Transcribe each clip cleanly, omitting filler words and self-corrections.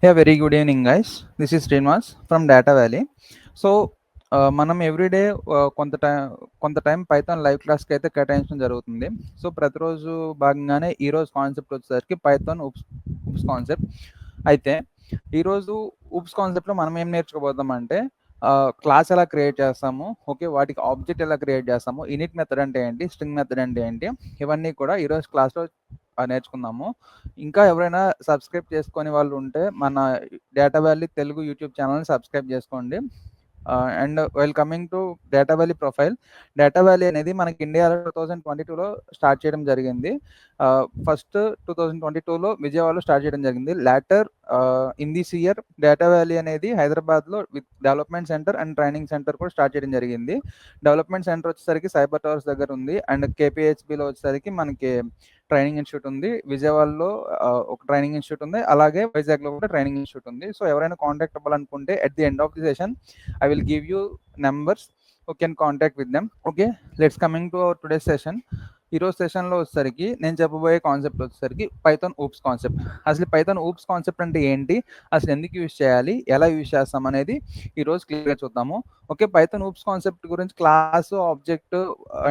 Yeah, very good evening, guys. This is Srinivas from Data Valley. So మనం everyday కొంత time Python live క్లాస్కి అయితే కేటాయించడం జరుగుతుంది. సో ప్రతిరోజు భాగంగానే ఈరోజు కాన్సెప్ట్ వచ్చేసరికి పైథాన్ ఉప్స్ కాన్సెప్ట్. అయితే ఈరోజు ఉప్స్ కాన్సెప్ట్లో మనం ఏం నేర్చుకోబోతామంటే క్లాస్ ఎలా క్రియేట్ చేస్తాము, ఓకే, వాటికి ఆబ్జెక్ట్ ఎలా క్రియేట్ చేస్తాము, ఇనిట్ మెథడ్ అంటే ఏంటి, స్ట్రింగ్ మెథడ్ అంటే ఏంటి, ఇవన్నీ కూడా ఈరోజు క్లాస్లో నేర్చుకుందాము. ఇంకా ఎవరైనా సబ్స్క్రైబ్ చేసుకొని వాళ్ళు ఉంటే మన డేటా వ్యాలీ తెలుగు యూట్యూబ్ ఛానల్ని సబ్స్క్రైబ్ చేసుకోండి. And while coming to data valley profile, data valley అనేది మనకి ఇండియాలో 2022లో స్టార్ట్ చేయడం జరిగింది. ఫస్ట్ 2022లో విజయవాడలో స్టార్ట్ చేయడం జరిగింది. Later in this year data valley అనేది హైదరాబాద్లో with development centre and training centre కూడా స్టార్ట్ చేయడం జరిగింది. డెవలప్మెంట్ సెంటర్ వచ్చేసరికి సైబర్ టవర్స్ దగ్గర ఉంది, అండ్ కేపీహెచ్బిలో వచ్చేసరికి మనకి ట్రైనింగ్ ఇన్స్టిట్యూట్ ఉంది. విజయవాడలో ఒక ట్రైనింగ్ ఇన్స్టిట్యూట్ ఉంది, అలాగే వైజాగ్లో కూడా ట్రైనింగ్ ఇన్స్టిట్యూట్ ఉంది. సో ఎవరైనా కాంటాక్ట్ అవ్వాలనుకుంటే at the end of the session I will give you numbers who can contact with them. Okay, let's coming to our today's session. ఈరోజు సెషన్లో వచ్చేసరికి నేను చెప్పబోయే కాన్సెప్ట్ వచ్చేసరికి పైథాన్ ఊప్స్ కాన్సెప్ట్. అసలు పైథాన్ ఊప్స్ కాన్సెప్ట్ అంటే ఏంటి, అసలు ఎందుకు యూజ్ చేయాలి, ఎలా యూజ్ చేస్తాం అనేది ఈరోజు క్లియర్గా చూద్దాము. ఓకే, పైథాన్ ఊప్స్ కాన్సెప్ట్ గురించి, class, object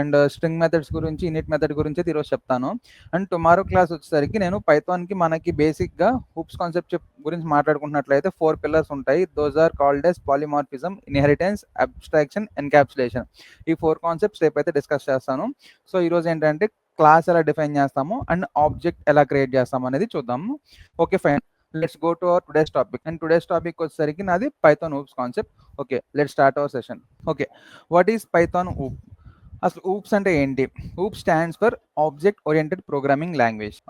and string methods గురించి, ఇనిట్ మెథడ్ గురించి అయితే ఈరోజు చెప్తాను. అండ్ టుమారో క్లాస్ వచ్చేసరికి నేను పైథాన్కి మనకి బేసిక్గా ఊప్స్ కాన్సెప్ట్ గురించి మాట్లాడుకుంటున్నట్లయితే 4 పిల్లర్స్ ఉంటాయి. Those are called as polymorphism, inheritance, abstraction and encapsulation. ఈ 4 కాన్సెప్ట్స్ రేపు అయితే డిస్కస్ చేస్తాను. సో ఈరోజు ఏంటంటే క్లాస్ ఎలా డిఫైన్ చేస్తాము అండ్ ఆబ్జెక్ట్ ఎలా క్రియేట్ చేస్తాము అనేది చూద్దాము. Okay fine, let's go to our today's topic. And today's topic వచ్చేసరికి నాది Python oops concept. Okay, let's start our session. Okay, what is Python oop? అసలు ఊప్స్ అంటే ఏంటి? Oop stands for object oriented programming language.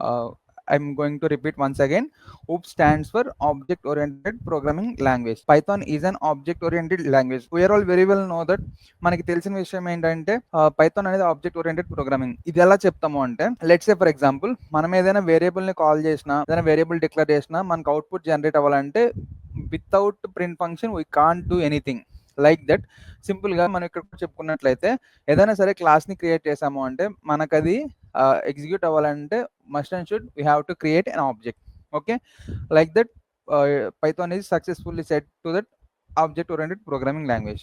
I'm going to repeat once again. OOP stands for Object Oriented Programming Language. Python is an object oriented language. We are all very well know that. మనకి తెలిసిన విషయం ఏంటంటే Python అనేది object oriented programming. ఇది ఎలా చెప్తాము అంటే, let's say for example మనం ఏదైనా వేరియబుల్ ని కాల్ చేసినా, ఏదైనా వేరియబుల్ డిక్లేర్ చేసినా మనకు అవుట్పుట్ జనరేట్ అవ్వాలంటే without print function we can't do anything like that. సింపుల్గా మనం ఇక్కడ చెప్పుకున్నట్లయితే ఏదైనా సరే క్లాస్ని క్రియేట్ చేసాము అంటే మనకు అది ఎగ్జిక్యూట్ అవ్వాలంటే must and should we have to create an object. Okay, like that Python is successfully set to that object oriented programming language.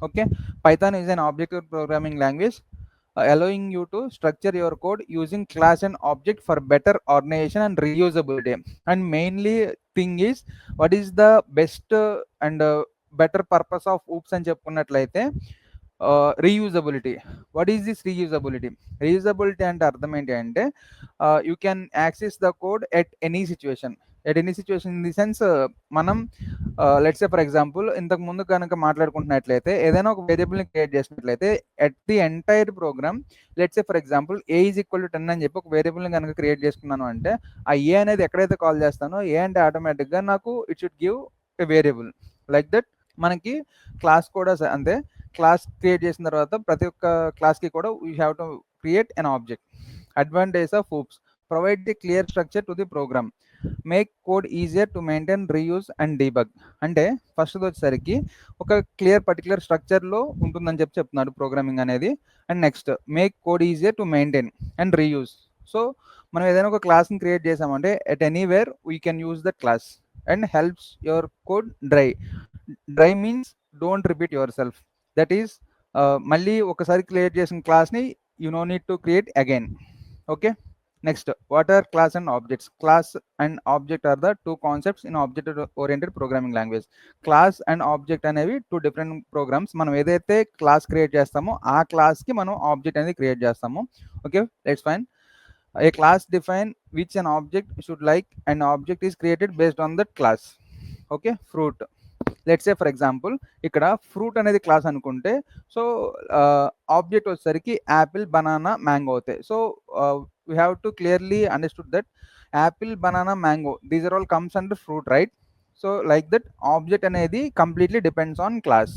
Okay, Python is an object programming language allowing you to structure your code using class and object for better organization and reusability. And mainly thing is, what is the best and better purpose of oops అని చెప్పుకున్నట్లయితే reusability. What is this reusability? Reusability అంటే అర్థం ఏంటి అంటే you can access the code at any situation. In the sense మనం let's say for example ఇంతకు ముందు కనుక మాట్లాడుకుంటున్నట్లయితే ఏదైనా ఒక వేరియబుల్ని క్రియేట్ చేసినట్లయితే at the entire program, let's say for example a is equal to 10 అని చెప్పి ఒక వేరియబుల్ని కనుక క్రియేట్ చేసుకున్నాను అంటే ఆ ఏ అనేది ఎక్కడైతే కాల్ చేస్తానో ఏ అంటే ఆటోమేటిక్గా నాకు it should give a variable. Like that మనకి క్లాస్ కూడా అంతే. క్లాస్ క్రియేట్ చేసిన తర్వాత ప్రతి ఒక్క క్లాస్కి కూడా we have to create an object. Advantage of OOPs: provide the clear structure to the program, make code easier to maintain, reuse and debug. అంటే ఫస్ట్ వచ్చేసరికి ఒక క్లియర్ పర్టికులర్ స్ట్రక్చర్లో ఉంటుందని చెప్తున్నాడు ప్రోగ్రామింగ్ అనేది. And next make code easier to maintain and reuse. So మనం ఏదైనా ఒక క్లాస్ని క్రియేట్ చేసామంటే at anywhere we can use that class. And helps your code DRY. DRY means don't repeat yourself. That is మళ్ళీ ఒకసారి create చేసిన క్లాస్ని you no need to create again. Okay, next what are class and objects? Class and object are the 2 concepts in object oriented programming language. Class and object అనేవి 2 different programmes. మనం ఏదైతే class create చేస్తామో ఆ క్లాస్కి మనం object అనేది create చేస్తాము. Okay, let's fine. A class define which an object should like, and object is created based on that class. Okay, fruit. Let's say for example ఇక్కడ fruit అనేది క్లాస్ అనుకుంటే, so object వచ్చేసరికి apple, banana, mango అవుతాయి. So we have to clearly understood that apple, banana, mango these are all comes under fruit, right? So like that object అనేది completely depends on class.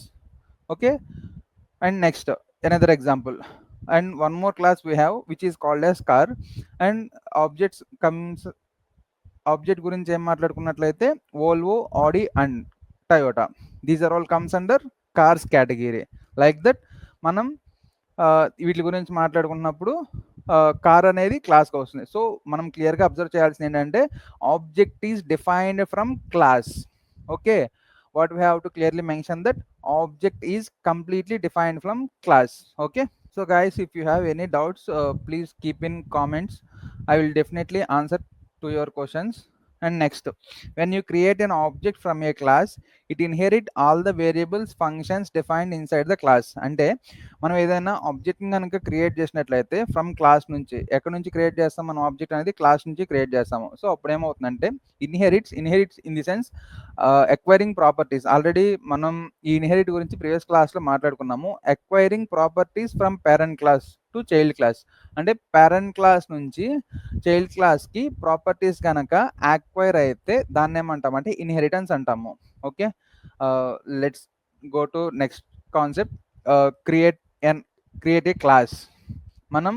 Okay, and next another example. And one more class we have which is called as car. And objects comes, object గురించి ఏం మాట్లాడుకున్నట్లయితే Volvo, Audi and Toyota. These are all comes under cars category. Like that మనం వీటి గురించి మాట్లాడుకున్నప్పుడు car అనేది క్లాస్కి వస్తుంది. సో మనం క్లియర్గా అబ్జర్వ్ చేయాల్సింది ఏంటంటే object is defined from class. Okay, what we have to clearly mention that object is completely defined from class. Okay, so guys, if you have any doubts, please keep in comments. I will definitely answer to your questions. And next, when you create an object from a class, it inherit all the variables functions defined inside the class. అంటే మనం ఏదైనా object కనుక create చేసినట్లయితే from class నుంచి, ఎక్కడ నుంచి create చేస్తాం మనం ఆబ్జెక్ట్ అనేది క్లాస్ నుంచి క్రియేట్ చేస్తాము. సో అప్పుడు ఏమవుతుందంటే inherits in the sense acquiring properties. Already మనం ఈ ఇన్హెరిట్ గురించి ప్రీవియస్ క్లాస్లో మాట్లాడుకున్నాము. Acquiring properties from parent class to child class. అంటే పేరెంట్ క్లాస్ నుంచి చైల్డ్ క్లాస్కి ప్రాపర్టీస్ కనుక యాక్వైర్ అయితే దాన్ని ఏమంటామంటే ఇన్హెరిటెన్స్ అంటాము. Okay, let's go to next concept, create a class. మనం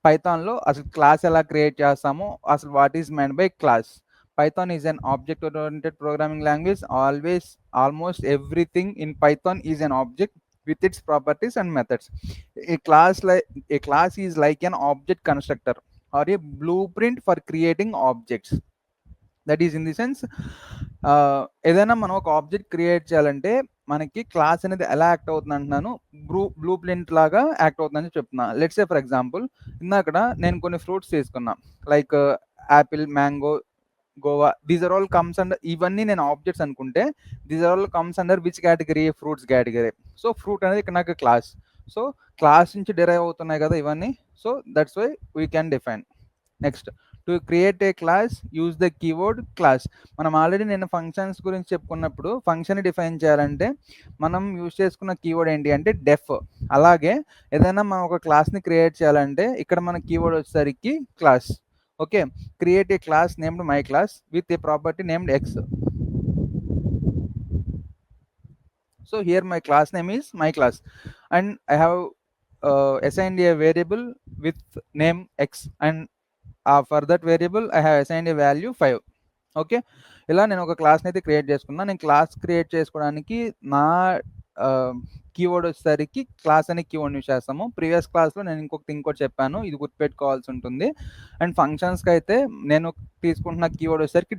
పైథాన్లో అసలు క్లాస్ ఎలా క్రియేట్ చేస్తామో, అసలు what is meant by class. Python is an object-oriented programming language. Almost everything in Python is an object with its properties and methods. A class is like an object constructor or a blueprint for creating objects. That is in the sense ఏదైనా మనం ఒక object create చేయాలంటే మనకి class అనేది ఎలా act అవుతుంది అంటున్నాను, blue print లాగా యాక్ట్ అవుతుందని చెప్తున్నా. లెట్స్ సే ఫర్ ఎగ్జాంపుల్, ఇందాక నేను కొన్ని ఫ్రూట్స్ తీసుకున్నా, like apple, mango, guava. These are all comes under, ఇవన్నీ నేను ఆబ్జెక్ట్స్ అనుకుంటే these are all comes under which category? Fruits category. So fruit అనేది ఇక్కడ నాకు క్లాస్. సో క్లాస్ నుంచి డిరైవ్ అవుతున్నాయి కదా ఇవన్నీ. So that's why we can define. Next, to create a class use the keyword class. మనం already నేను functions గురించి చెప్పుకున్నప్పుడు ఫంక్షన్ డిఫైన్ చేయాలంటే మనం యూజ్ చేసుకున్న కీవర్డ్ ఏంటి అంటే డెఫ్. అలాగే ఏదైనా మనం ఒక క్లాస్ని క్రియేట్ చేయాలంటే ఇక్కడ మన కీవర్డ్ వచ్చేసరికి class. Okay, create a class named my class with a property named x. So here my class name is my class and I have assigned a variable with name x and for that variable I have assigned a value 5. Okay, ఇలా నేను ఒక క్లాస్ని అయితే create చేసుకున్నా. నేను class create చేసుకోవడానికి నా keyword వచ్చేసరికి class అనే కీవర్డ్ యూజ్ చేస్తాము. ప్రీవియస్ క్లాస్లో నేను ఇంకోటి చెప్పాను, ఇది గుర్తుపెట్టుకోవాల్సి ఉంటుంది. అండ్ ఫంక్షన్స్కి అయితే నేను తీసుకుంటున్న కీవర్డ్ వచ్చేసరికి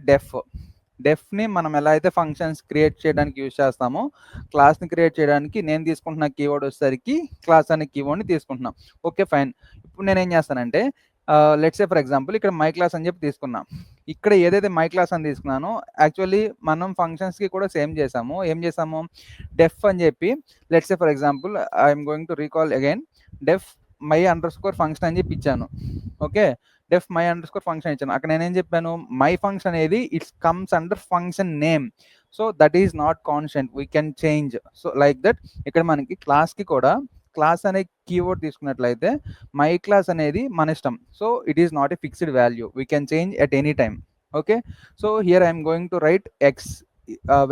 డెఫ్ని మనం ఎలా అయితే ఫంక్షన్స్ క్రియేట్ చేయడానికి యూజ్ చేస్తామో, క్లాస్ని క్రియేట్ చేయడానికి నేను తీసుకుంటున్న కీవర్డ్ వచ్చేసరికి క్లాస్ అనే కీవర్డ్ని తీసుకుంటున్నాం. Okay fine. ఇప్పుడు నేను ఏం చేస్తానంటే లెట్స్ సే ఫర్ ఎగ్జాంపుల్ ఇక్కడ మై క్లాస్ అని చెప్పి తీసుకున్నాం. ఇక్కడ ఏదైతే మై క్లాస్ అని తీసుకున్నానో యాక్చువల్లీ మనం ఫంక్షన్స్కి కూడా సేమ్ చేసాము. ఏం చేసాము? డెఫ్ అని చెప్పి let's say for example I'm going to recall again, deaf my under score function అని చెప్పి ఇచ్చాను. Okay, deaf my under score function ఇచ్చాను. అక్కడ నేనేం చెప్పాను? మై ఫంక్షన్ అనేది it's comes under function name. So that is not constant, we can change. So like that ఇక్కడ మనకి క్లాస్కి కూడా క్లాస్ అనే కీవర్డ్ తీసుకున్నట్లయితే మై క్లాస్ అనేది మన ఇష్టం. So it is not a fixed value, we can change at any time. Okay, so here I'm going to right X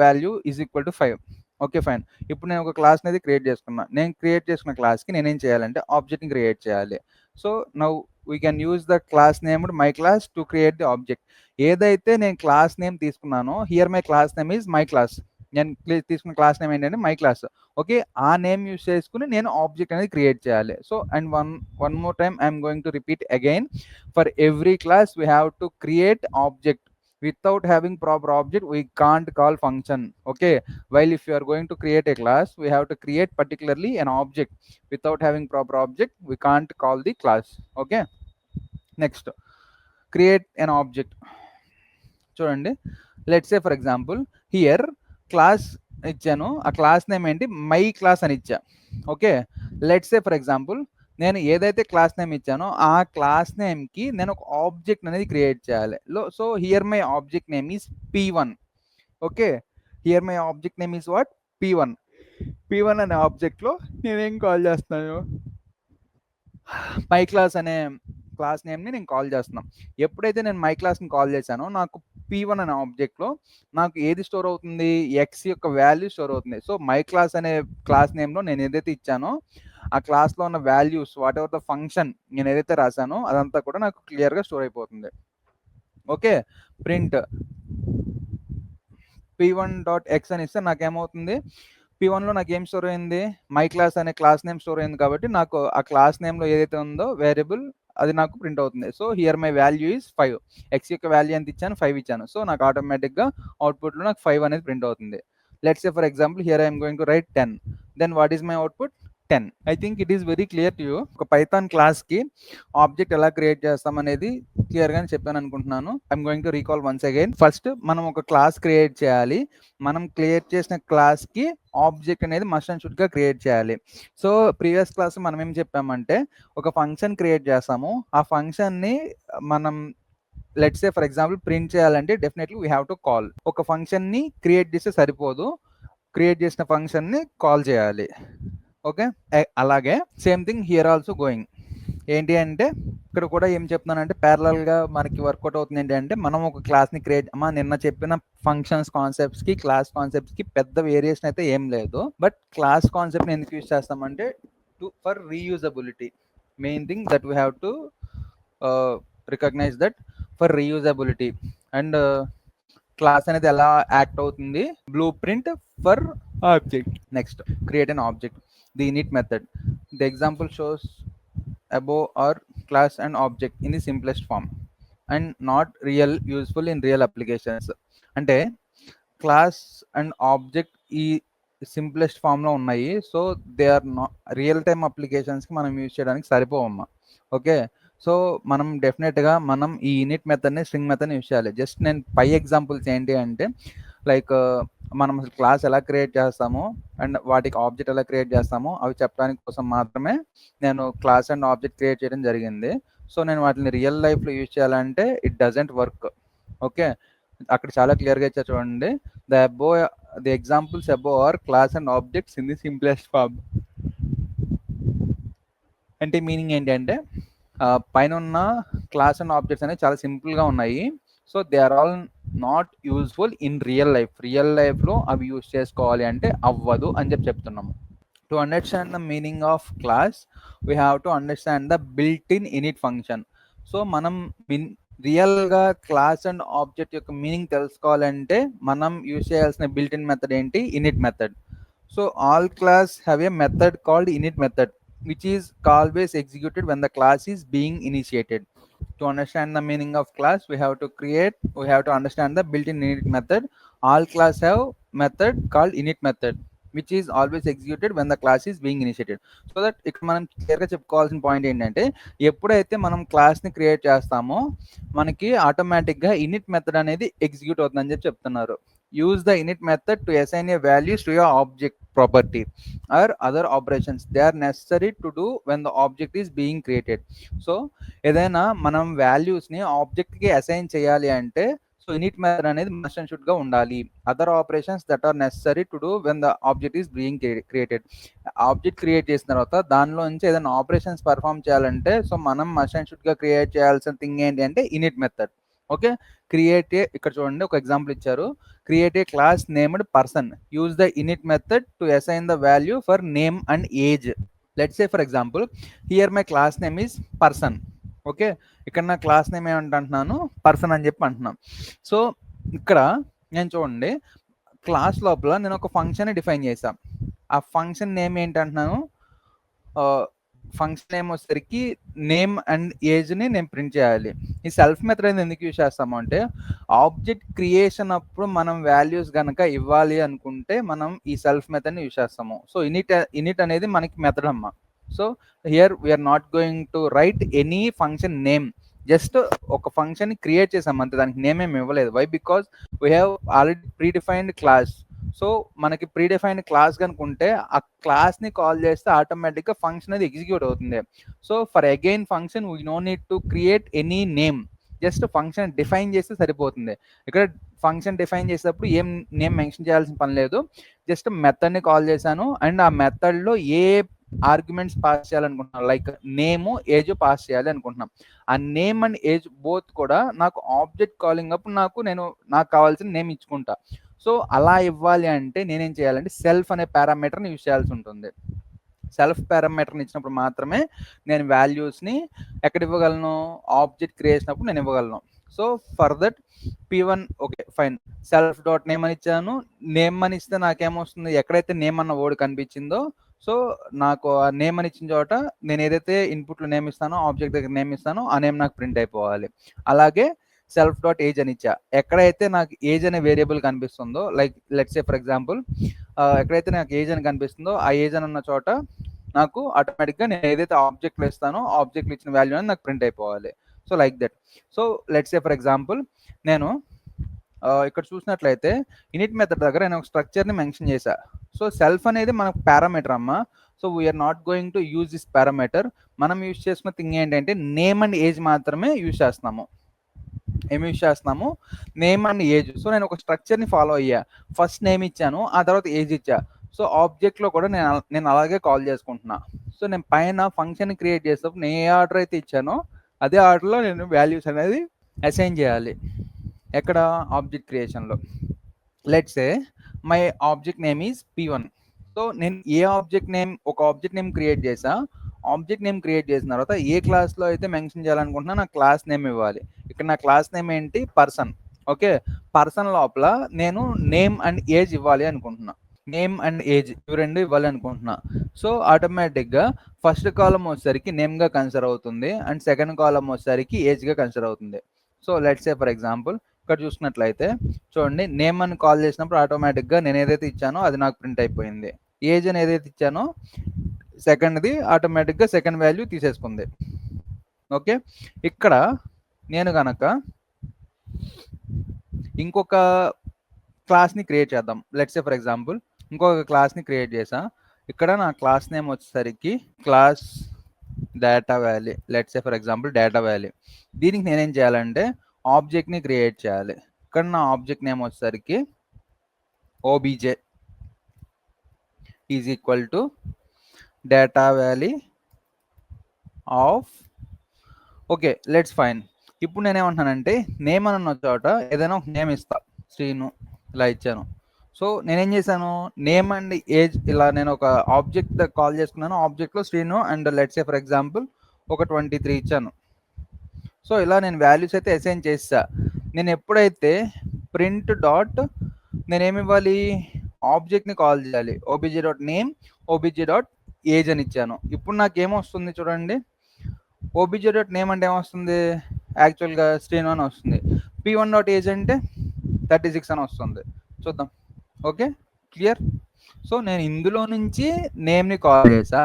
value is equal to 5. Okay fine. ఇప్పుడు నేను ఒక class అనేది create చేసుకున్నా. నేను create చేసుకున్న క్లాస్కి నేనేం చేయాలంటే ఆబ్జెక్ట్ని క్రియేట్ చేయాలి. So now we can use the class named my class to create the object. ఏదైతే నేను క్లాస్ నేమ్ తీసుకున్నానో here my class name is my class. నేను తీసుకున్న క్లాస్ నేమ్ ఏంటంటే మై క్లాస్. ఓకే, ఆ నేమ్ యూజ్ చేసుకుని నేను ఆబ్జెక్ట్ అనేది క్రియేట్ చేయాలి. So and one more time I'm going to repeat again, for every class we have to create object. Without having proper object we can't call function. Okay, while if you are going to create a class we have to create particularly an object. Without having proper object we can't call the class. Okay, next, create an object. చూడండి, let's say for example here class ఇచ్చాను, ఆ class name ఏంటి? My class అని ఇచ్చా. Okay, let's say for example నేను ఏదైతే class name ఇచ్చానో ఆ class నేమ్కి నేను ఒక ఆబ్జెక్ట్ అనేది క్రియేట్ చేయాలి. So here my object name is P1. Okay, here my object name is what? P1. P1 అనే ఆబ్జెక్ట్లో నేనేం కాల్ చేస్తున్నాను? మై క్లాస్ అనే క్లాస్ నేమ్ని నేను కాల్ చేస్తున్నాను. ఎప్పుడైతే నేను మై క్లాస్ని కాల్ చేశానో నాకు P1 అనే ఆబ్జెక్ట్లో నాకు ఏది స్టోర్ అవుతుంది? ఎక్స్ యొక్క వాల్యూ స్టోర్ అవుతుంది. సో మై క్లాస్ అనే క్లాస్ నేమ్లో నేను ఏదైతే ఇచ్చానో ఆ క్లాస్లో ఉన్న values, what ever the function నేను ఏదైతే రాశానో అదంతా కూడా నాకు క్లియర్గా స్టోర్ అయిపోతుంది. ఓకే, ప్రింట్ P1.x అని ఇస్తే నాకేమవుతుంది? P1లో నాకు ఏం స్టోర్ అయింది? మై క్లాస్ అనే క్లాస్ నేమ్ స్టోర్ అయింది. కాబట్టి నాకు ఆ క్లాస్ నేమ్లో ఏదైతే ఉందో వేరియబుల్ అది నాకు ప్రింట్ అవుతుంది. So here my value is 5. X యొక్క వాల్యూ ఎంత ఇచ్చాను, 5 ఇచ్చాను. సో నాకు ఆటోమేటిక్గా అవుట్పుట్లో నాకు 5 అనేది ప్రింట్ అవుతుంది. Let's say for example here I'm going to write 10. Then what is my output? 10. I think it is very clear to you. ఒక పైథాన్ క్లాస్కి ఆబ్జెక్ట్ ఎలా క్రియేట్ చేస్తాం అనేది క్లియర్గానే చెప్పాను అనుకుంటున్నాను. I'm going to recall once again. First మనం ఒక క్లాస్ క్రియేట్ చేయాలి. మనం క్రియేట్ చేసిన క్లాస్కి ఆబ్జెక్ట్ అనేది మస్ట్ అండ్ షుడ్గా క్రియేట్ చేయాలి. సో ప్రీవియస్ క్లాస్ మనం ఏం చెప్పామంటే ఒక ఫంక్షన్ క్రియేట్ చేస్తాము. ఆ ఫంక్షన్ని మనం let's say for example print చేయాలంటే definitely we have to call. ఒక ఫంక్షన్ని క్రియేట్ చేస్తే సరిపోదు, క్రియేట్ చేసిన ఫంక్షన్ని కాల్ చేయాలి. ఓకే, అలాగే same thing here also going. ఏంటి అంటే ఇక్కడ కూడా ఏం చెప్తున్నానంటే ప్యారలల్గా మనకి వర్కౌట్ అవుతుంది. ఏంటి అంటే మనం ఒక క్లాస్ని క్రియేట్ నిన్న చెప్పిన ఫంక్షన్స్ కాన్సెప్ట్స్కి క్లాస్ కాన్సెప్ట్స్కి పెద్ద వేరియేషన్ అయితే ఏం లేదు. బట్ క్లాస్ కాన్సెప్ట్ని ఎందుకు యూజ్ చేస్తామంటే for reusability. Main thing that we have to recognise that for reusability. And class అనేది ఎలా యాక్ట్ అవుతుంది, blueprint for object. Next create an object, the init method. The example shows above are class and object in the simplest form and not real useful in real applications. అంటే class and object ఈ simplest ఫామ్లో ఉన్నాయి. So they are not real time అప్లికేషన్స్కి మనం use చేయడానికి సరిపోవమ్మా. Okay, so మనం డెఫినెట్గా మనం ఈ యూనిట్ మెథడ్ని స్ట్రింగ్ మెథడ్ని యూజ్ చేయాలి. జస్ట్ నేను పై ఎగ్జాంపుల్స్ ఏంటి అంటే లైక్ మనం అసలు క్లాస్ ఎలా క్రియేట్ చేస్తామో అండ్ వాటికి ఆబ్జెక్ట్ ఎలా క్రియేట్ చేస్తామో అవి చెప్పడానికి కోసం మాత్రమే నేను క్లాస్ అండ్ ఆబ్జెక్ట్ క్రియేట్ చేయడం జరిగింది. సో నేను వాటిని రియల్ లైఫ్లో యూజ్ చేయాలంటే ఇట్ డజంట్ వర్క్. ఓకే, అక్కడ చాలా క్లియర్గా ఇచ్చా చూడండి. The examples above are class and objects in the simplest form. అంటే మీనింగ్ ఏంటి అంటే పైన ఉన్న క్లాస్ అండ్ ఆబ్జెక్ట్స్ అనేవి చాలా సింపుల్గా ఉన్నాయి. So they are all not useful in real life. Real లైఫ్లో అవి యూజ్ చేసుకోవాలి అంటే అవ్వదు అని చెప్తున్నాము. To understand the meaning of class we have to understand the built in init function. So మనం రియల్గా క్లాస్ అండ్ ఆబ్జెక్ట్ యొక్క మీనింగ్ తెలుసుకోవాలంటే మనం యూజ్ చేయాల్సిన బిల్ట్ ఇన్ మెథడ్ ఏంటి? Init method. So all class have a method called init method which is always executed when the class is being initiated. To understand the meaning of class, we have to understand the built-in init method. All class have method called init method which is always executed when the class is being initiated. So that ఇక్కడ మనం క్లియర్గా చెప్పుకోవాల్సిన point ఏంటంటే ఎప్పుడైతే మనం క్లాస్ని create చేస్తామో మనకి ఆటోమేటిక్గా ఇనిట్ మెథడ్ అనేది ఎగ్జిక్యూట్ అవుతుందని చెప్తున్నారు. Use the init method to assign a values to your object property or other operations they are necessary to do when the object is being created. So ఏదైనా మనం వాల్యూస్ని ఆబ్జెక్ట్కి assign చేయాలి అంటే so init method అనేది must and షుడ్గా ఉండాలి. Other operations that are necessary to do when the object is being created. Object create చేసిన తర్వాత దానిలో నుంచి ఏదైనా ఆపరేషన్స్ పర్ఫామ్ చేయాలంటే సో మనం మస్ట్ అండ్ షుడ్గా క్రియేట్ చేయాల్సిన థింగ్ ఏంటి అంటే init method. Okay, create a, ఇక్కడ చూడండి ఒక ఎగ్జాంపుల్ ఇచ్చారు, create a class named person. Use the init method to assign the value for name and age. Let's say for example here my class name is person. Okay, ఇక్కడ నా class name ఏమంటున్నాను? Person అని చెప్పి అంటున్నాను. So ఇక్కడ నేను చూడండి class లోపల నేను ఒక ఫంక్షన్ డిఫైన్ చేశాను. ఆ ఫంక్షన్ నేమ్ ఏంటంటున్నాను? ఫంక్షన్ నేమ్ వచ్చేసరికి నేమ్ అండ్ ఏజ్ని నేను ప్రింట్ చేయాలి. ఈ సెల్ఫ్ మెథడ్ అనేది ఎందుకు యూజ్ చేస్తాము అంటే ఆబ్జెక్ట్ క్రియేషన్ అప్పుడు మనం వాల్యూస్ కనుక ఇవ్వాలి అనుకుంటే మనం ఈ సెల్ఫ్ మెథడ్ని యూజ్ చేస్తాము. సో ఇనిట్ అనేది మనకి మెథడ్ అమ్మ. So here we are not going to write any function name, just ఒక ఫంక్షన్ క్రియేట్ చేసాం అంతే, దానికి నేమ్ ఏమి ఇవ్వలేదు. Why? Because we have already predefined class. So మనకి ప్రీడిఫైన్డ్ క్లాస్ కనుకుంటే ఆ క్లాస్ని కాల్ చేస్తే ఆటోమేటిక్గా ఫంక్షన్ అది ఎగ్జిక్యూట్ అవుతుంది. So for again function we no need to create any name, just function define చేస్తే సరిపోతుంది. ఇక్కడ ఫంక్షన్ డిఫైన్ చేసేటప్పుడు ఏం నేమ్ మెన్షన్ చేయాల్సిన పని లేదు, జస్ట్ మెథడ్ని కాల్ చేశాను అండ్ ఆ మెథడ్లో ఏ ఆర్గ్యుమెంట్స్ పాస్ చేయాలనుకుంటున్నాను, లైక్ నేము ఏజ్ పాస్ చేయాలి అనుకుంటున్నాం. ఆ నేమ్ అండ్ ఏజ్ బోత్ కూడా నాకు ఆబ్జెక్ట్ కాలింగ్ అప్పుడు నాకు కావాల్సిన నేమ్ ఇచ్చుకుంటా. సో అలా ఇవ్వాలి అంటే నేనేం చేయాలంటే సెల్ఫ్ అనే పారామీటర్ని యూజ్ చేయాల్సి ఉంటుంది. సెల్ఫ్ పారామీటర్ని ఇచ్చినప్పుడు మాత్రమే నేను వాల్యూస్ని ఎక్కడ ఇవ్వగలను? ఆబ్జెక్ట్ క్రియేషన్ అప్పుడు నేను ఇవ్వగలను. So for that P1 okay fine, self dot name అని ఇచ్చాను. నేమ్ అని ఇస్తే నాకేమొస్తుంది? ఎక్కడైతే నేమ్ అన్న వర్డ్ కనిపించిందో సో నాకు ఆ నేమ్ అని ఇచ్చిన చోట నేను ఏదైతే ఇన్పుట్లో నేమ్ ఇస్తానో ఆబ్జెక్ట్ దగ్గర నేమ్ ఇస్తానో ఆ నేమ్ నాకు ప్రింట్ అయిపోవాలి. అలాగే సెల్ఫ్ డాట్ ఏజ్ అని ఇచ్చా. ఎక్కడైతే నాకు ఏజ్ అనే వేరియబుల్ కనిపిస్తుందో, like let's say for example ఎక్కడైతే నాకు ఏజ్ అని కనిపిస్తుందో ఆ ఏజ్ అని ఉన్న చోట నాకు ఆటోమేటిక్గా నేను ఏదైతే ఆబ్జెక్ట్లో ఇస్తానో ఆబ్జెక్ట్లో ఇచ్చిన వాల్యూ అని నాకు ప్రింట్ అయిపోవాలి. So like that. So let's say for example నేను ఇక్కడ చూసినట్లయితే ఇనిట్ మెథడ్ దగ్గర నేను ఒక స్ట్రక్చర్ని మెన్షన్ చేశా. సో సెల్ఫ్ అనేది మనకు పారామీటర్ అమ్మ. So we are not going to use this parameter. మనం యూజ్ చేసుకున్న థింగ్ ఏంటంటే నేమ్ అండ్ ఏజ్ మాత్రమే యూజ్ చేస్తున్నాము. ఏమి యూజ్ చేస్తున్నాము? Name and age. సో నేను ఒక స్ట్రక్చర్ని ఫాలో అయ్యా. ఫస్ట్ నేమ్ ఇచ్చాను, ఆ తర్వాత ఏజ్ ఇచ్చా. సో ఆబ్జెక్ట్లో కూడా నేను అలాగే కాల్ చేసుకుంటున్నా. సో నేను పైన ఫంక్షన్ క్రియేట్ చేసేటప్పుడు నేను ఏ ఆర్డర్ అయితే ఇచ్చానో అదే ఆర్డర్లో నేను వాల్యూస్ అనేది అసైన్ చేయాలి. ఎక్కడ? ఆబ్జెక్ట్ క్రియేషన్లో. Let's say my object name is P1. So నేను ఏ ఆబ్జెక్ట్ నేమ్, ఒక ఆబ్జెక్ట్ నేమ్ క్రియేట్ చేసా. ఆబ్జెక్ట్ నేమ్ క్రియేట్ చేసిన తర్వాత ఏ క్లాస్లో అయితే మెన్షన్ చేయాలనుకుంటున్నా నా క్లాస్ నేమ్ ఇవ్వాలి. ఇక్కడ నా క్లాస్ నేమ్ ఏంటి? పర్సన్. ఓకే, పర్సన్ లోపల నేను నేమ్ అండ్ ఏజ్ ఇవ్వాలి అనుకుంటున్నా. నేమ్ అండ్ ఏజ్ ఇవి రెండు ఇవ్వాలి అనుకుంటున్నా. సో ఆటోమేటిక్గా ఫస్ట్ కాలం వచ్చేసరికి నేమ్గా కన్సిడర్ అవుతుంది అండ్ సెకండ్ కాలం వచ్చేసరికి ఏజ్గా కన్సిడర్ అవుతుంది. So let's say for example ఇక్కడ చూసినట్లయితే చూడండి, నేమ్ అని కాల్ చేసినప్పుడు ఆటోమేటిక్గా నేను ఏదైతే ఇచ్చానో అది నాకు ప్రింట్ అయిపోయింది. ఏజ్ అని ఏదైతే ఇచ్చానో సెకండ్ది ఆటోమేటిక్గా సెకండ్ వాల్యూ తీసేసుకుంది. ఓకే, ఇక్కడ నేను కనుక ఇంకొక క్లాస్ని క్రియేట్ చేద్దాం. లెట్స్ సే ఫర్ ఎగ్జాంపుల్ ఇంకొక క్లాస్ని క్రియేట్ చేసా. ఇక్కడ నా క్లాస్ నేమ్ వచ్చేసరికి class data value. Let's say for example data value. దీనికి నేనేం చేయాలంటే ఆబ్జెక్ట్ని క్రియేట్ చేయాలి. ఇక్కడ నా ఆబ్జెక్ట్ నేమ్ వచ్చేసరికి obj is equal to data value of. Okay, let's fine. ఇప్పుడు నేనేమంటున్నానంటే నేమ్ అని ఉన్న చోట ఏదైనా ఒక నేమ్ ఇస్తా. శ్రీను ఇలా ఇచ్చాను. సో నేనేం చేశాను? నేమ్ అండ్ ఏజ్ ఇలా నేను ఒక ఆబ్జెక్ట్ కాల్ చేసుకున్నాను. ఆబ్జెక్ట్లో Srinu and let's say for example ఒక 23 ఇచ్చాను. సో ఇలా నేను వాల్యూస్ అయితే అసైన్ చేసా. నేను ఎప్పుడైతే ప్రింట్ డాట్ నేనేమి ఇవ్వాలి? ఆబ్జెక్ట్ని కాల్ చేయాలి. OBG dot name, OBG dot age అని ఇచ్చాను. ఇప్పుడు నాకేమొస్తుంది చూడండి, ఓబీజీ డాట్ నేమ్ అంటే ఏమొస్తుంది? యాక్చువల్గా శ్రీను అని వస్తుంది. P1 డాట్ ఏజ్ అంటే 36 అని వస్తుంది. చూద్దాం. Okay, clear? సో నేను ఇందులో నుంచి నేమ్ని కాల్ చేసా,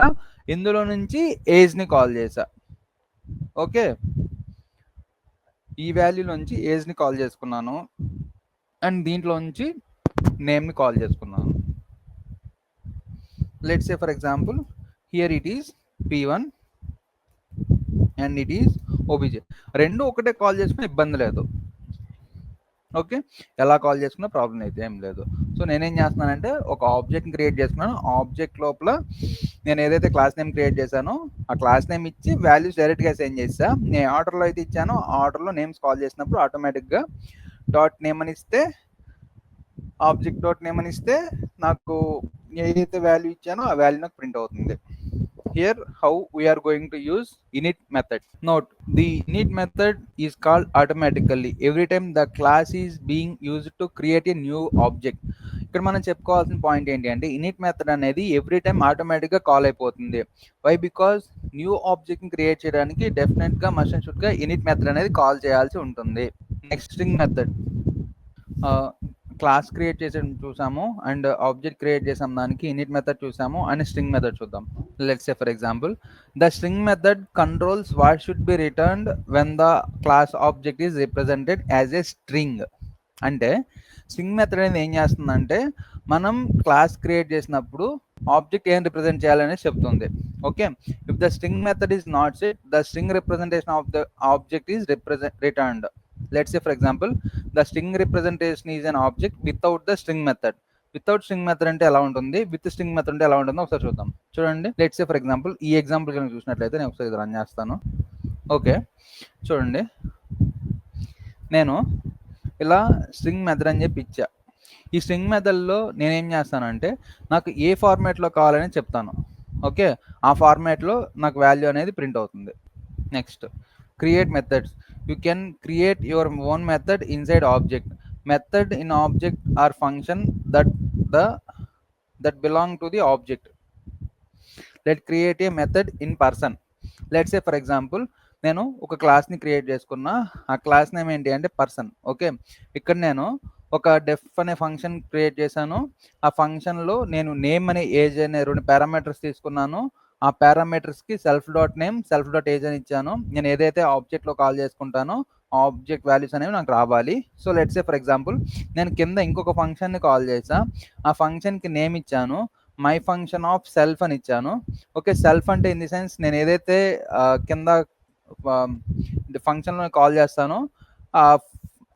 ఇందులో నుంచి ఏజ్ని కాల్ చేసా. ఓకే, ఈ వాల్యూ నుంచి ఏజ్ని కాల్ చేసుకున్నాను అండ్ దీంట్లో నుంచి నేమ్ని కాల్ చేసుకున్నాను. Let's say for example here it is P1 and it is OBJ. రెండు ఒకటే కాల్ చేసుకున్న ఇబ్బంది లేదు. ఓకే, ఎలా కాల్ చేసుకున్నా ప్రాబ్లం అయితే ఏం లేదు. సో నేనేం చేస్తున్నానంటే ఒక ఆబ్జెక్ట్ని క్రియేట్ చేసుకున్నాను. ఆబ్జెక్ట్ లోపల నేను ఏదైతే క్లాస్ నేమ్ క్రియేట్ చేశానో ఆ క్లాస్ నేమ్ ఇచ్చి వాల్యూస్ డైరెక్ట్గా అసైన్ చేసా. నేను ఆర్డర్లో అయితే ఇచ్చానో ఆ ఆర్డర్లో నేమ్స్ కాల్ చేసినప్పుడు ఆటోమేటిక్గా డాట్ నేమ్ అని ఇస్తే, ఆబ్జెక్ట్ డాట్ నేమ్ అని ఇస్తే నాకు ఏదైతే వాల్యూ ఇచ్చానో ఆ వాల్యూ నాకు ప్రింట్ అవుతుంది. Here how we are going to use init method. Note, the init method is called automatically every time the class is being used to create a new object. ఇక్కడ మనం చెప్పుకోవాల్సిన point ఏంటి అంటే init method అనేది every time ఆటోమేటిక్గా call అయిపోతుంది. Why? Because new ఆబ్జెక్ట్ని create చేయడానికి డెఫినెట్గా మస్ట్ అండ్ షుడ్గా ఇనిట్ మెథడ్ అనేది కాల్ చేయాల్సి ఉంటుంది. Next string method. Class create చేసి చూసాము అండ్ ఆబ్జెక్ట్ క్రియేట్ చేసాం, దానికి ఇనిట్ మెథడ్ చూసాము అండ్ స్ట్రింగ్ మెథడ్ చూద్దాం. Let's say for example the string method controls what should be returned when the class object is represented as a string. అంటే string method అనేది ఏం చేస్తుందంటే మనం class create చేసినప్పుడు ఆబ్జెక్ట్ ఏం represent చేయాలనేది చెప్తుంది. Okay, if the string method is not set the string representation of the object is returned. Let's say for example the string representation is an object without the string method. Without string method అంటే ఎలా ఉంటుంది, with string method అంటే ఎలా ఉంటుందో ఒకసారి చూద్దాం. చూడండి, let's say for example ఈ ఎగ్జాంపుల్ కనుక చూసినట్లయితే నేను ఒకసారి రన్ చేస్తాను. ఓకే, చూడండి, నేను ఇలా స్ట్రింగ్ మెథడ్ అని చెప్పి ఇచ్చా. ఈ స్ట్రింగ్ మెథడ్లో నేనేం చేస్తానంటే నాకు ఏ ఫార్మాట్లో కావాలని చెప్తాను. ఓకే, ఆ ఫార్మాట్లో నాకు వాల్యూ అనేది ప్రింట్ అవుతుంది. Next create methods. You can create your own method inside object. Method in object are function that belong to the object. Let create a method in person. Let's say for example నేను ఒక క్లాస్ని create చేసుకున్నా, ఆ class name ఏంటి అంటే person. Okay, ఇక్కడ నేను ఒక డెఫ్ అనే ఫంక్షన్ క్రియేట్ చేశాను. ఆ ఫంక్షన్లో నేను నేమ్ అనే ఏజ్ అనే 2 పారామీటర్స్ తీసుకున్నాను. ఆ పారామీటర్స్కి self dot name self dot age అని ఇచ్చాను. నేను ఏదైతే ఆబ్జెక్ట్లో కాల్ చేసుకుంటానో ఆ ఆబ్జెక్ట్ వాల్యూస్ అనేవి నాకు రావాలి. So let's say for example నేను కింద ఇంకొక ఫంక్షన్ని కాల్ చేసా, ఆ ఫంక్షన్కి నేమ్ ఇచ్చాను, మై ఫంక్షన్ ఆఫ్ సెల్ఫ్ అని ఇచ్చాను. ఓకే, సెల్ఫ్ అంటే ఇన్ ది సెన్స్ నేను ఏదైతే కింద ఫంక్షన్లో కాల్ చేస్తానో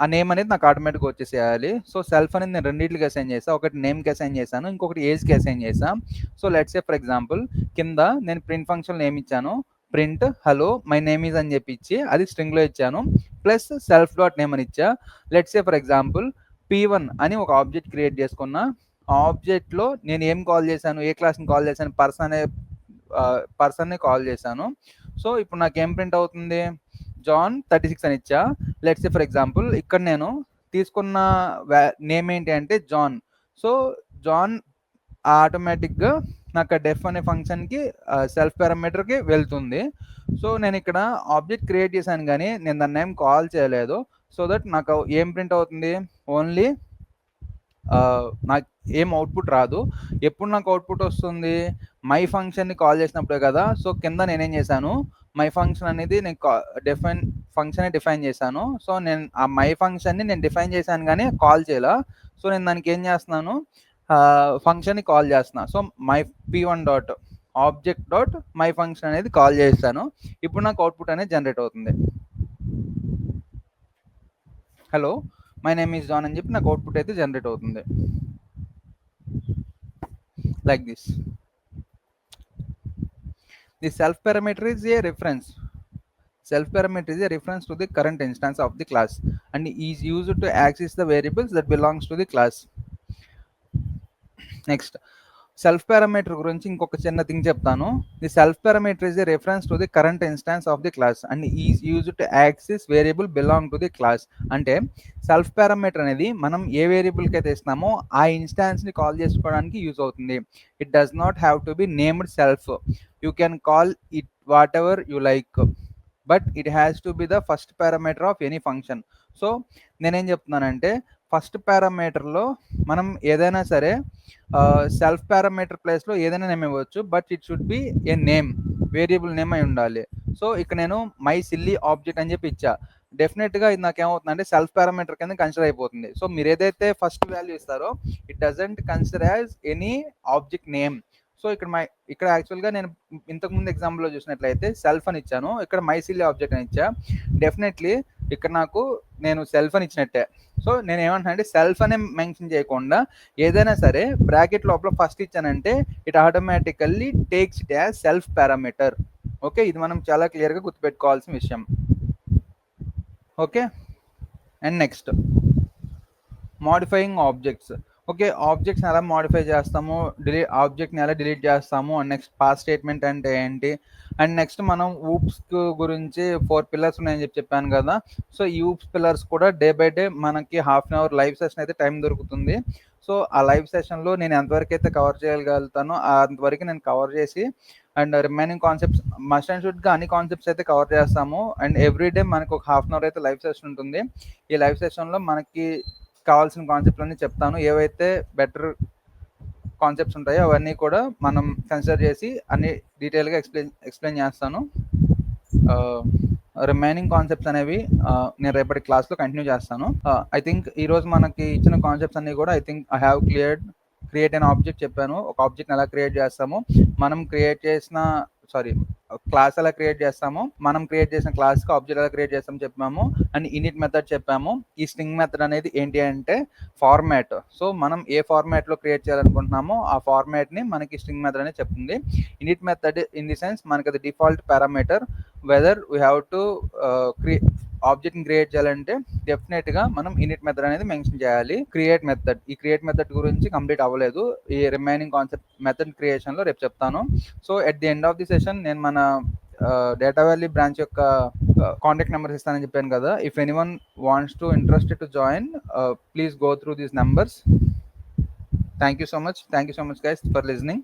ఆ నేమ్ అనేది నాకు ఆటోమేటిక్గా వచ్చేసేయాలి. సో సెల్ఫ్ అనేది నేను రెండింటికి అసైన్ చేశాను. ఒకటి నేమ్కి అసైన్ చేశాను, ఇంకొకటి ఏజ్కి అసైన్ చేశాను. So let's say for example కింద నేను ప్రింట్ ఫంక్షన్ నేమ్ ఇచ్చాను, print hello my name is అని చెప్పి ఇచ్చి అది స్ట్రింగ్లో ఇచ్చాను, ప్లస్ సెల్ఫ్ డాట్ నేమ్ అని ఇచ్చా. Let's say for example P1 అని ఒక ఆబ్జెక్ట్ క్రియేట్ చేసుకున్నా. ఆ ఆబ్జెక్ట్లో నేను ఏం కాల్ చేశాను, ఏ క్లాస్ని కాల్ చేశాను, పర్సన్ని కాల్ చేశాను. సో ఇప్పుడు నాకు ఏం ప్రింట్ అవుతుంది, జాన్ 36 అని ఇచ్చా. లెట్స్ సే ఫర్ ఎగ్జాంపుల్ ఇక్కడ నేను తీసుకున్న నేమ్ ఏంటి అంటే జాన్. సో జాన్ ఆటోమేటిక్గా నాకు డెఫ్ అనే ఫంక్షన్కి సెల్ఫ్ పారామీటర్కి వెళ్తుంది. సో నేను ఇక్కడ ఆబ్జెక్ట్ క్రియేట్ చేశాను కానీ నేను దాన్ని ఏం కాల్ చేయలేదు. సో దట్ నాకు ఏం ప్రింట్ అవుతుంది, ఓన్లీ నాకు ఏం అవుట్పుట్ రాదు. ఎప్పుడు నాకు అవుట్పుట్ వస్తుంది, మై ఫంక్షన్ని కాల్ చేసినప్పుడే కదా. సో కింద నేనేం చేశాను, మై ఫంక్షన్ అనేది నేను ఫంక్షన్ డిఫైన్ చేశాను. సో నేను ఆ మై ఫంక్షన్ని నేను డిఫైన్ చేశాను కానీ కాల్ చేయాల. సో నేను దానికి ఏం చేస్తున్నాను, ఫంక్షన్ని కాల్ చేస్తున్నా. So my P1 dot object dot my function అనేది కాల్ చేస్తాను. ఇప్పుడు నాకు అవుట్పుట్ అనేది జనరేట్ అవుతుంది. Hello my name is John అని చెప్పి నాకు అవుట్పుట్ అయితే జనరేట్ అవుతుంది like this. The self parameter is a reference. Self parameter is a reference to the current instance of the class and is used to access the variables that belongs to the class. Next, self parameter గురించి ఇంకొక చిన్న thing చెప్తాను. The self parameter is a reference to the current instance of the class and is used to access variable belong to the class. అంటే self parameter అనేది మనం ఏ వేరియబుల్కి అయితే ఇస్తామో ఆ ఇన్స్టాన్స్ని కాల్ చేసుకోవడానికి యూజ్ అవుతుంది. It does not have to be named self. You can call it what ever you like, but it has to be the first parameter of any function. So నేనేం చెప్తున్నానంటే first పారామీటర్లో మనం ఏదైనా సరే self parameter ప్లేస్లో ఏదైనా name ఇవ్వచ్చు, but it should be A name, variable name అయి ఉండాలి. సో ఇక్కడ నేను మై సిల్లీ ఆబ్జెక్ట్ అని చెప్పి ఇచ్చా. డెఫినెట్గా ఇది నాకు ఏమవుతుందంటే సెల్ఫ్ పారామీటర్ కింద కన్సిడర్ అయిపోతుంది. సో మీరు ఏదైతే ఫస్ట్ వాల్యూ ఇస్తారో it doesn't consider as any object name. So ఇక్కడ యాక్చువల్గా నేను ఇంతకుముందు ఎగ్జాంపుల్లో చూసినట్లయితే సెల్ఫ్ అని ఇచ్చాను, ఇక్కడ మై సిల్లీ ఆబ్జెక్ట్ అని ఇచ్చా. డెఫినెట్లీ ఇక్కడ నాకు నేను సెల్ఫ్ అని ఇచ్చినట్టే. సో నేను ఏమంటున్నా అంటే సెల్ఫ్ అనే మెన్షన్ చేయకుండా ఏదైనా సరే బ్రాకెట్ లోపల ఫస్ట్ ఇచ్చానంటే it automatically takes it as self parameter. Okay, ఇది మనం చాలా క్లియర్గా గుర్తుపెట్టుకోవాల్సిన విషయం. Okay, and next modifying objects. Okay, ఆబ్జెక్ట్స్ని ఎలా మోడిఫై చేస్తాము, ఆబ్జెక్ట్ని ఎలా డిలీట్ చేస్తాము, అండ్ నెక్స్ట్ పాస్ స్టేట్మెంట్ అంటే ఏంటి, అండ్ నెక్స్ట్ మనం ఊప్స్ గురించి 4 పిల్లర్స్ ఉన్నాయని చెప్పాను కదా. సో ఈ ఊప్స్ పిల్లర్స్ కూడా డే బై డే మనకి half an our live session అయితే టైం దొరుకుతుంది. సో ఆ లైవ్ సెషన్లో నేను ఎంతవరకు అయితే కవర్ చేయగలుగుతానో అంతవరకు నేను కవర్ చేసి and remaining concepts must and షుడ్గా అన్ని కాన్సెప్ట్స్ అయితే కవర్ చేస్తాము. అండ్ ఎవ్రీ డే మనకు ఒక హాఫ్ అన్ అవర్ అయితే లైవ్ సెషన్ ఉంటుంది. ఈ లైవ్ సెషన్లో మనకి కావాల్సిన కాన్సెప్ట్లన్నీ చెప్తాను. ఏవైతే బెటర్ కాన్సెప్ట్స్ ఉంటాయో అవన్నీ కూడా మనం కన్సిడర్ చేసి అన్ని డీటెయిల్గా ఎక్స్ప్లెయిన్ చేస్తాను. రిమైనింగ్ కాన్సెప్ట్స్ అనేవి నేను రేపటి క్లాస్లో కంటిన్యూ చేస్తాను. ఐ థింక్ ఈరోజు మనకి ఇచ్చిన కాన్సెప్ట్స్ అన్నీ కూడా I have create an object చెప్పాను. ఒక ఆబ్జెక్ట్ని ఎలా క్రియేట్ చేస్తాము, మనం క్రియేట్ చేసిన క్లాస్ ఎలా క్రియేట్ చేస్తాము, మనం క్రియేట్ చేసిన క్లాస్కి ఆబ్జెక్ట్ ఎలా క్రియేట్ చేస్తామో చెప్పాము. అండ్ ఇనిట్ మెథడ్ చెప్పాము. ఈ స్ట్రింగ్ మెథడ్ అనేది ఏంటి అంటే ఫార్మాట్. సో మనం ఏ ఫార్మాట్లో క్రియేట్ చేయాలనుకుంటున్నామో ఆ ఫార్మాట్ని మనకి స్ట్రింగ్ మెథడ్ అనేది చెప్తుంది. Init method in the sense మనకి అది default parameter. Whether we have to ఆబ్జెక్ట్ని క్రియేట్ చేయాలంటే డెఫినెట్గా మనం ఇనిట్ మెథడ్ అనేది మెన్షన్ చేయాలి. ఈ క్రియేట్ మెథడ్ గురించి కంప్లీట్ అవ్వలేదు. ఈ రిమైనింగ్ కాన్సెప్ట్ మెథడ్ క్రియేషన్లో రేపు చెప్తాను. So at the end of the session నేను మన డేటా వ్యాలీ బ్రాంచ్ యొక్క కాంటాక్ట్ నెంబర్స్ ఇస్తానని చెప్పాను కదా. If anyone wants to interested to join, please go through these numbers. Thank you so much guys for listening.